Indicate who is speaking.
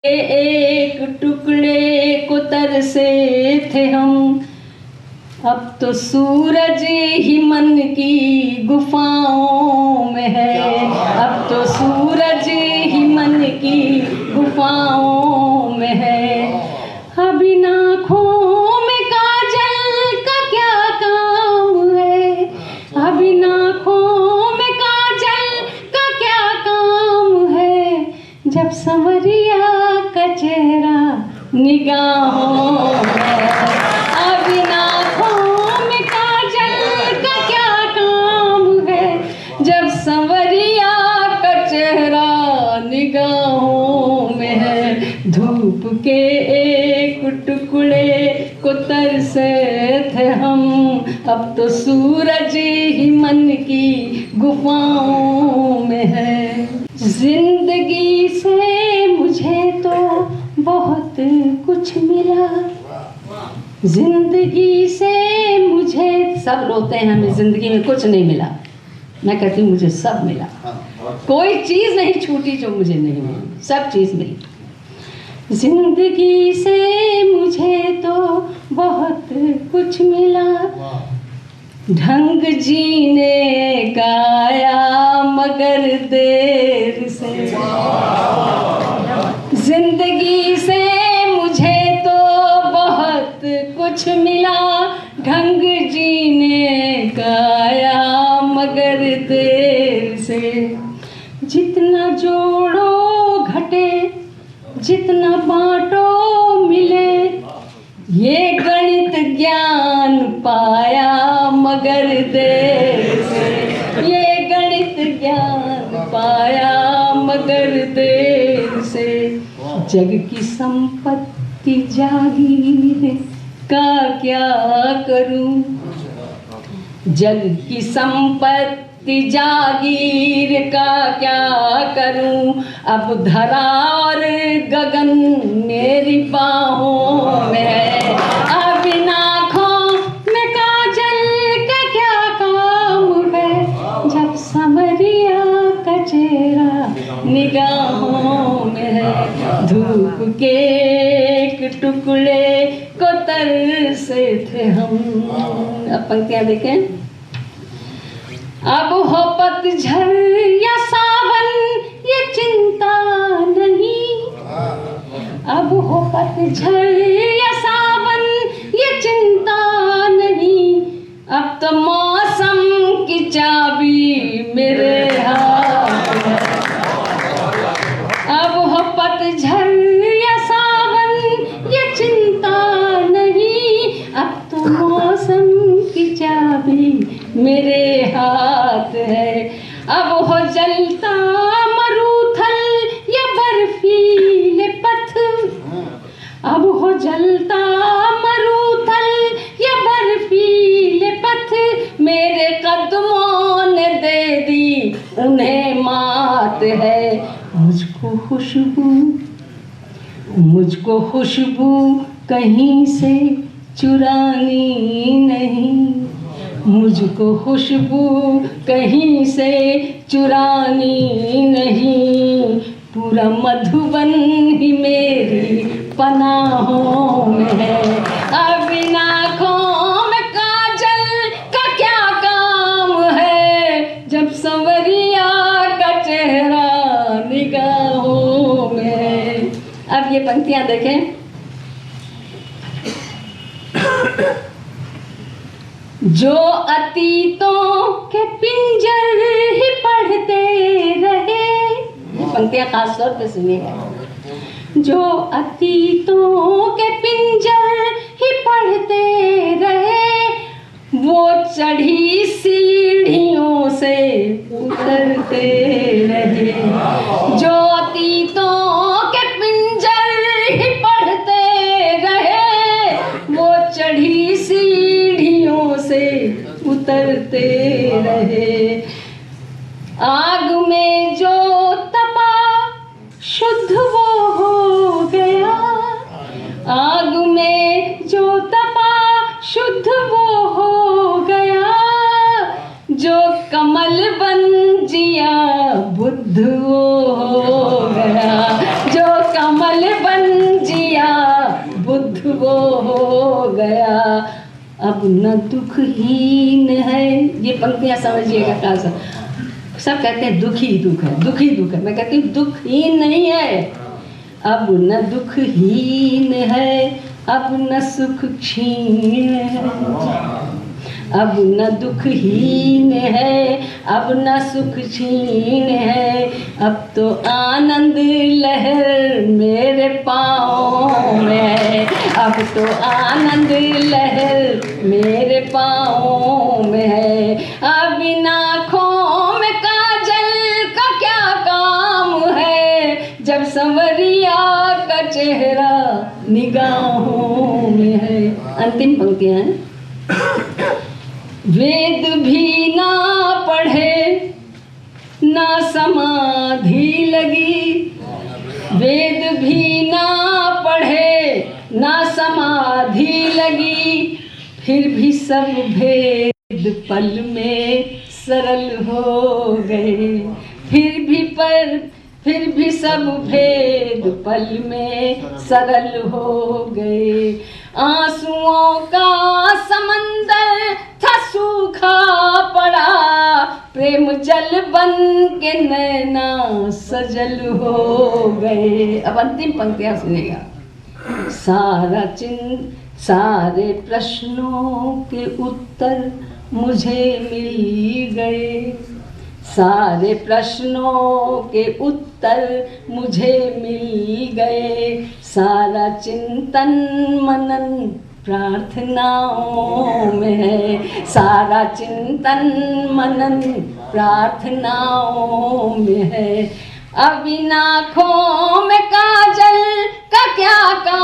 Speaker 1: एक टुकड़े को तरसे थे हम, अब तो सूरज ही मन की गुफाओं में है। अब तो सूरज ही मन की गुफाओं में है। अब इन आँखों में काजल का क्या काम है? अब इन आँखों में काजल का क्या काम है? जब संवरिया का चेहरा निगाहों में। अब इन आँखों में काजल का क्या काम है? जब संवरिया का चेहरा निगाहों में है। धूप के एक टुकड़े को तरसे थे हम, अब तो सूरज ही मन की गुफाओं में है। जिंदगी से मुझे तो बहुत कुछ मिला, जिंदगी से मुझे, सब रोते हैं हमें जिंदगी में कुछ नहीं मिला, मैं कहती हूँ मुझे सब मिला। कोई चीज़ नहीं छूटी जो मुझे नहीं मिली, सब चीज़ मिली। जिंदगी से मुझे तो बहुत कुछ मिला, ढंग जीने का आया मगर देर से। जिंदगी से मुझे तो बहुत कुछ मिला, ढंग जीने का आया मगर देर से। जितना जोड़ो घटे, जितना बांटो मिले, ये गणित ज्ञान पाया मगर देर से। ये गणित ज्ञान पाया मगर देर से। जग की संपत्ति जागीर का क्या करूं? जग की संपत्ति जागीर का क्या करूं? अब धरा और गगन मेरी बाहों में है। अब इन आँखों में काजल का क्या काम है? जब संवरिया का चेहरा निगाहों में है। धूप के एक टुकड़े को तरसे थे हम। अब पंक्तियाँ देखें। अब हो पतझड़ या सावन ये चिंता नहीं, अब हो पतझड़ या सावन ये चिंता नहीं। अब तो मौसम की चाबी मेरे हाथ है। अब हो पतझड़ या सावन ये चिंता नहीं, अब तो मौसम की चाबी मेरे हाथ है। अब हो जलता मरूथल या बर्फीले पथ, अब हो जलता मरूथल या बर्फीले पथ। मेरे कदमों ने दे दी उन्हें मात है। मुझको खुशबू कहीं से चुरानी नहीं, मुझको खुशबू कहीं से चुरानी नहीं। पूरा मधुबन ही मेरी पनाहों में है। अब इन आँखों में काजल का क्या काम है? जब संवरिया का चेहरा निगाहों में है। अब ये पंक्तियाँ देखें। जो अतीतों के पिंजर ही पढ़ते रहे, पंक्तियाँ खास तौर पे सुनिएगा। जो अतीतों के पिंजर ही पढ़ते रहे, वो चढ़ी सीढ़ियों से उतरते रहे। जो अतीतों के पिंजर ही पढ़ते रहे, वो चढ़ी सीढ़ियों से उतरते रहे। आग में जो तपा शुद्ध वो हो गया, आग में जो तपा शुद्ध वो हो गया। जो कमल बन जिया बुद्ध वो हो गया। जो कमल गया, अब न दुखहीन है। ये पंक्तियाँ समझिएगा क्या सब कहते हैं दुखी दुख है, दुखी दुख है। मैं कहती हूँ दुखहीन नहीं है, अब न दुखहीन है, अब न सुख क्षीण है। अब न दुखहीन है, अब न सुख क्षीण है, अब तो आनंद लहर मेरे पाँव में है, अब तो आनंद लहर मेरे पाँव में है। अब इन आँखों में काजल का क्या काम है, जब संवरिया का चेहरा निगाहों में है। अंतिम पंक्तियाँ हैं। वेद भी ना पढ़े ना समाधि लगी, वेद भी ना पढ़े ना समाधि लगी, फिर भी सब भेद पल में सरल हो गए, फिर भी सब भेद पल में सरल हो गए। आंसुओं का समंदर था सूखा पड़ा, प्रेम जल बन के नैना सजल हो गए। अब अंतिम पंक्तियां सुनेगा। सारे प्रश्नों के उत्तर मुझे मिल गए, सारे प्रश्नों के उत्तर मुझे मिल गए, सारा चिंतन मनन प्रार्थनाओं में है, सारा चिंतन मनन प्रार्थनाओं में है। अब इन आँखों में काजल का क्या काम